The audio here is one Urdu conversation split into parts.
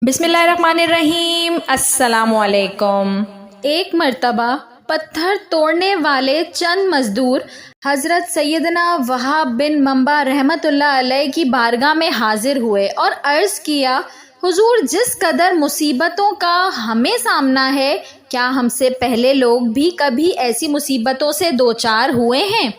بسم اللہ الرحمن الرحیم۔ السلام علیکم۔ ایک مرتبہ پتھر توڑنے والے چند مزدور حضرت سیدنا وہاب بن منبع رحمۃ اللہ علیہ کی بارگاہ میں حاضر ہوئے اور عرض کیا، حضور، جس قدر مصیبتوں کا ہمیں سامنا ہے، کیا ہم سے پہلے لوگ بھی کبھی ایسی مصیبتوں سے دوچار ہوئے ہیں؟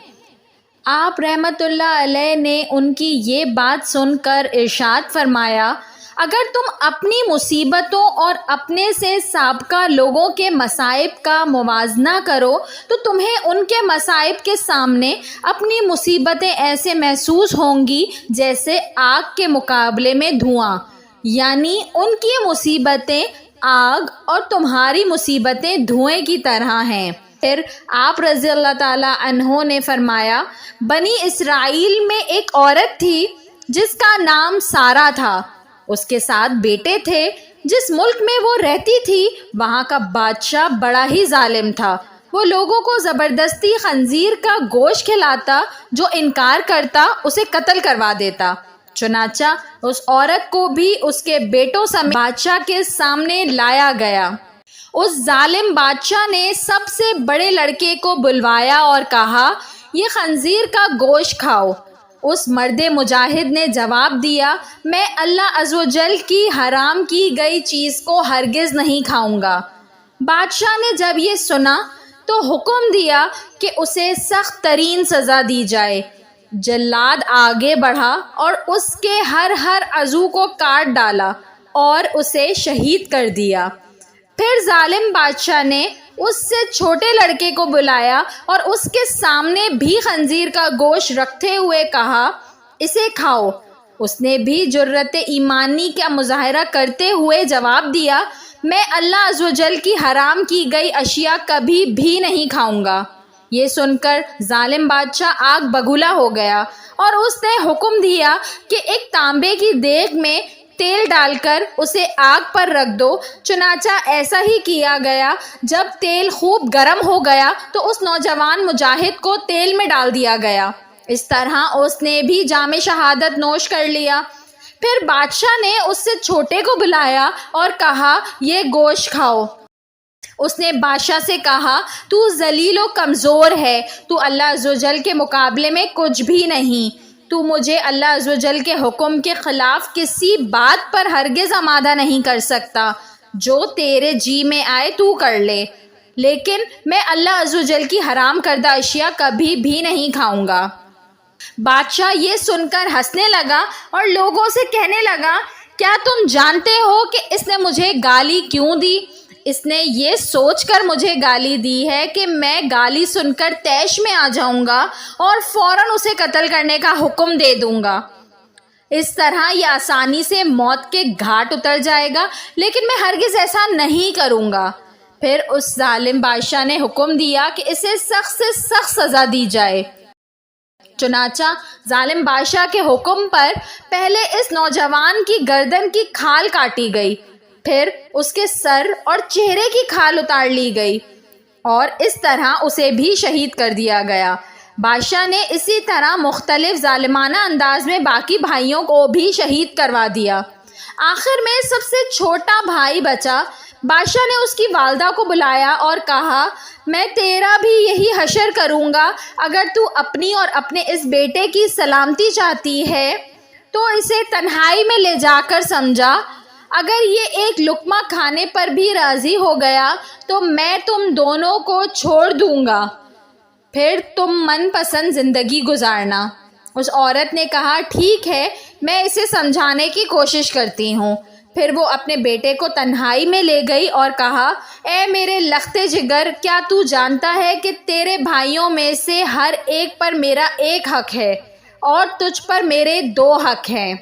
آپ رحمۃ اللہ علیہ نے ان کی یہ بات سن کر ارشاد فرمایا، اگر تم اپنی مصیبتوں اور اپنے سے سابقہ لوگوں کے مصائب کا موازنہ کرو تو تمہیں ان کے مصائب کے سامنے اپنی مصیبتیں ایسے محسوس ہوں گی جیسے آگ کے مقابلے میں دھواں، یعنی ان کی مصیبتیں آگ اور تمہاری مصیبتیں دھوئیں کی طرح ہیں۔ پھر آپ رضی اللہ تعالیٰ عنہ نے فرمایا، بنی اسرائیل میں ایک عورت تھی جس کا نام سارہ تھا، اس کے ساتھ بیٹے تھے۔ جس ملک میں وہ رہتی تھی وہاں کا بادشاہ بڑا ہی ظالم تھا، وہ لوگوں کو زبردستی خنزیر کا گوشت کھلاتا، جو انکار کرتا اسے قتل کروا دیتا۔ چنانچہ اس عورت کو بھی اس کے بیٹوں سمیت بادشاہ کے سامنے لایا گیا۔ اس ظالم بادشاہ نے سب سے بڑے لڑکے کو بلوایا اور کہا، یہ خنزیر کا گوشت کھاؤ۔ اس مرد مجاہد نے جواب دیا، میں اللہ عز و جل کی حرام کی گئی چیز کو ہرگز نہیں کھاؤں گا۔ بادشاہ نے جب یہ سنا تو حکم دیا کہ اسے سخت ترین سزا دی جائے۔ جلاد آگے بڑھا اور اس کے ہر عضو کو کاٹ ڈالا اور اسے شہید کر دیا۔ پھر ظالم بادشاہ نے اس سے چھوٹے لڑکے کو بلایا اور اس کے سامنے بھی خنزیر کا گوشت رکھتے ہوئے کہا، اسے کھاؤ۔ اس نے بھی جرأت ایمانی کا مظاہرہ کرتے ہوئے جواب دیا، میں اللہ عز و جل کی حرام کی گئی اشیاء کبھی بھی نہیں کھاؤں گا۔ یہ سن کر ظالم بادشاہ آگ بگولا ہو گیا اور اس نے حکم دیا کہ ایک تانبے کی دیگ میں تیل ڈال کر اسے آگ پر رکھ دو۔ چنانچہ ایسا ہی کیا گیا۔ جب تیل خوب گرم ہو گیا تو اس نوجوان مجاہد کو تیل میں ڈال دیا گیا۔ اس طرح اس نے بھی جام شہادت نوش کر لیا۔ پھر بادشاہ نے اس سے چھوٹے کو بلایا اور کہا، یہ گوشت کھاؤ۔ اس نے بادشاہ سے کہا، تو ذلیل و کمزور ہے، تو اللہ عز و جل کے مقابلے میں کچھ بھی نہیں، تو مجھے اللہ عز و جل کے حکم کے خلاف کسی بات پر ہرگز آمادہ نہیں کر سکتا، جو تیرے جی میں آئے تو کر لے، لیکن میں اللہ عز و جل کی حرام کردہ اشیاء کبھی بھی نہیں کھاؤں گا۔ بادشاہ یہ سن کر ہنسنے لگا اور لوگوں سے کہنے لگا، کیا تم جانتے ہو کہ اس نے مجھے گالی کیوں دی؟ اس نے یہ سوچ کر مجھے گالی دی ہے کہ میں گالی سن کر طیش میں آ جاؤں گا اور فوراً اسے قتل کرنے کا حکم دے دوں گا۔ اس طرح یہ آسانی سے موت کے گھاٹ اتر جائے گا، لیکن میں ہرگز ایسا نہیں کروں گا۔ پھر اس ظالم بادشاہ نے حکم دیا کہ اسے سخت سے سخت سزا دی جائے۔ چنانچہ ظالم بادشاہ کے حکم پر پہلے اس نوجوان کی گردن کی کھال کاٹی گئی، پھر اس کے سر اور چہرے کی کھال اتار لی گئی اور اس طرح اسے بھی شہید کر دیا گیا۔ بادشاہ نے اسی طرح مختلف ظالمانہ انداز میں باقی بھائیوں کو بھی شہید کروا دیا۔ آخر میں سب سے چھوٹا بھائی بچا۔ بادشاہ نے اس کی والدہ کو بلایا اور کہا، میں تیرا بھی یہی حشر کروں گا، اگر تو اپنی اور اپنے اس بیٹے کی سلامتی چاہتی ہے تو اسے تنہائی میں لے جا کر سمجھا، اگر یہ ایک لقمہ کھانے پر بھی راضی ہو گیا تو میں تم دونوں کو چھوڑ دوں گا، پھر تم من پسند زندگی گزارنا۔ اس عورت نے کہا، ٹھیک ہے، میں اسے سمجھانے کی کوشش کرتی ہوں۔ پھر وہ اپنے بیٹے کو تنہائی میں لے گئی اور کہا، اے میرے لخت جگر، کیا تو جانتا ہے کہ تیرے بھائیوں میں سے ہر ایک پر میرا ایک حق ہے اور تجھ پر میرے 2 حق ہیں؟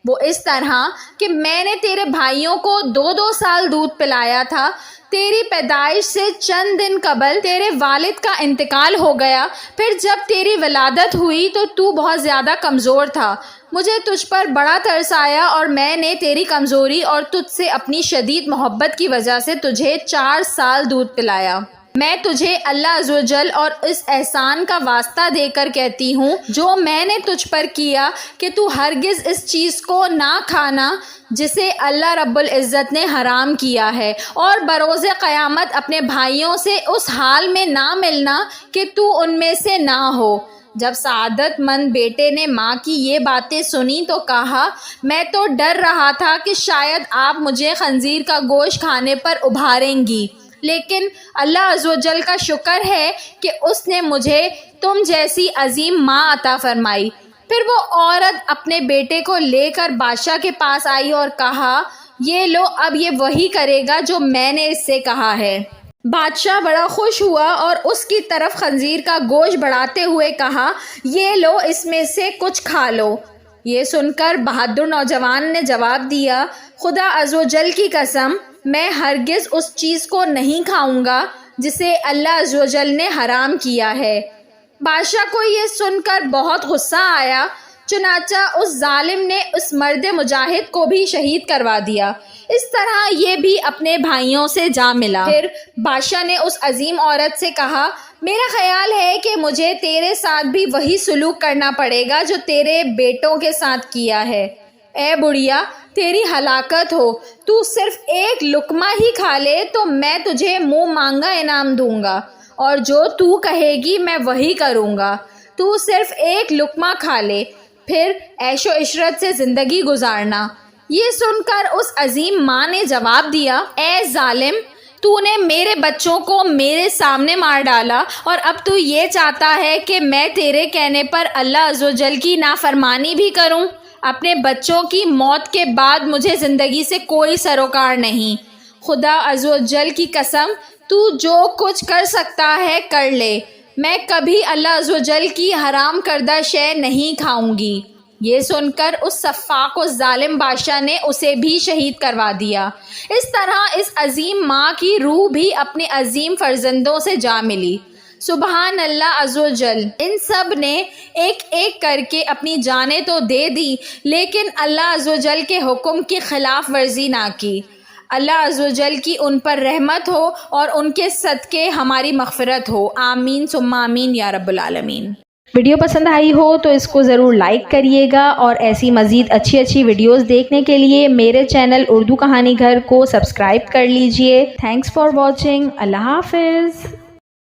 وہ اس طرح کہ میں نے تیرے بھائیوں کو 2 سال دودھ پلایا تھا، تیری پیدائش سے چند دن قبل تیرے والد کا انتقال ہو گیا، پھر جب تیری ولادت ہوئی تو بہت زیادہ کمزور تھا، مجھے تجھ پر بڑا ترس آیا اور میں نے تیری کمزوری اور تجھ سے اپنی شدید محبت کی وجہ سے تجھے 4 سال دودھ پلایا۔ میں تجھے اللہ عز و جل اور اس احسان کا واسطہ دے کر کہتی ہوں جو میں نے تجھ پر کیا کہ تو ہرگز اس چیز کو نہ کھانا جسے اللہ رب العزت نے حرام کیا ہے، اور بروز قیامت اپنے بھائیوں سے اس حال میں نہ ملنا کہ تو ان میں سے نہ ہو۔ جب سعادت مند بیٹے نے ماں کی یہ باتیں سنی تو کہا، میں تو ڈر رہا تھا کہ شاید آپ مجھے خنزیر کا گوشت کھانے پر ابھاریں گی، لیکن اللہ عز و جل کا شکر ہے کہ اس نے مجھے تم جیسی عظیم ماں عطا فرمائی۔ پھر وہ عورت اپنے بیٹے کو لے کر بادشاہ کے پاس آئی اور کہا، یہ لو، اب یہ وہی کرے گا جو میں نے اس سے کہا ہے۔ بادشاہ بڑا خوش ہوا اور اس کی طرف خنزیر کا گوشت بڑھاتے ہوئے کہا، یہ لو، اس میں سے کچھ کھا لو۔ یہ سن کر بہادر نوجوان نے جواب دیا، خدا عز و جل کی قسم، میں ہرگز اس چیز کو نہیں کھاؤں گا جسے اللہ عز و جل نے حرام کیا ہے۔ بادشاہ کو یہ سن کر بہت غصہ آیا، چنانچہ اس ظالم نے اس مرد مجاہد کو بھی شہید کروا دیا۔ اس طرح یہ بھی اپنے بھائیوں سے جا ملا۔ پھر بادشاہ نے اس عظیم عورت سے کہا، میرا خیال ہے کہ مجھے تیرے ساتھ بھی وہی سلوک کرنا پڑے گا جو تیرے بیٹوں کے ساتھ کیا ہے۔ اے بڑھیا، تیری ہلاکت ہو، تو صرف ایک لقمہ ہی کھا لے تو میں تجھے منہ مانگا انعام دوں گا، اور جو تو کہے گی میں وہی کروں گا۔ تو صرف ایک لقمہ کھا لے، پھر عیش و عشرت سے زندگی گزارنا۔ یہ سن کر اس عظیم ماں نے جواب دیا، اے ظالم، تو نے میرے بچوں کو میرے سامنے مار ڈالا، اور اب تو یہ چاہتا ہے کہ میں تیرے کہنے پر اللہ عز و جل کی نافرمانی بھی کروں؟ اپنے بچوں کی موت کے بعد مجھے زندگی سے کوئی سروکار نہیں۔ خدا عز و جل کی قسم، تو جو کچھ کر سکتا ہے کر لے، میں کبھی اللہ عز و جل کی حرام کردہ شے نہیں کھاؤں گی۔ یہ سن کر اس سفاک و ظالم بادشاہ نے اسے بھی شہید کروا دیا۔ اس طرح اس عظیم ماں کی روح بھی اپنے عظیم فرزندوں سے جا ملی۔ سبحان اللہ عز و جل، ان سب نے ایک ایک کر کے اپنی جانیں تو دے دی، لیکن اللہ عز و جل کے حکم کی خلاف ورزی نہ کی۔ اللہ عز و جل کی ان پر رحمت ہو اور ان کے صدقے ہماری مغفرت ہو، آمین ثم آمین یا رب العالمین۔ ویڈیو پسند آئی ہو تو اس کو ضرور لائک کریے گا، اور ایسی مزید اچھی ویڈیوز دیکھنے کے لیے میرے چینل اردو کہانی گھر کو سبسکرائب کر لیجئے۔ Thanks for watching. اللہ حافظ۔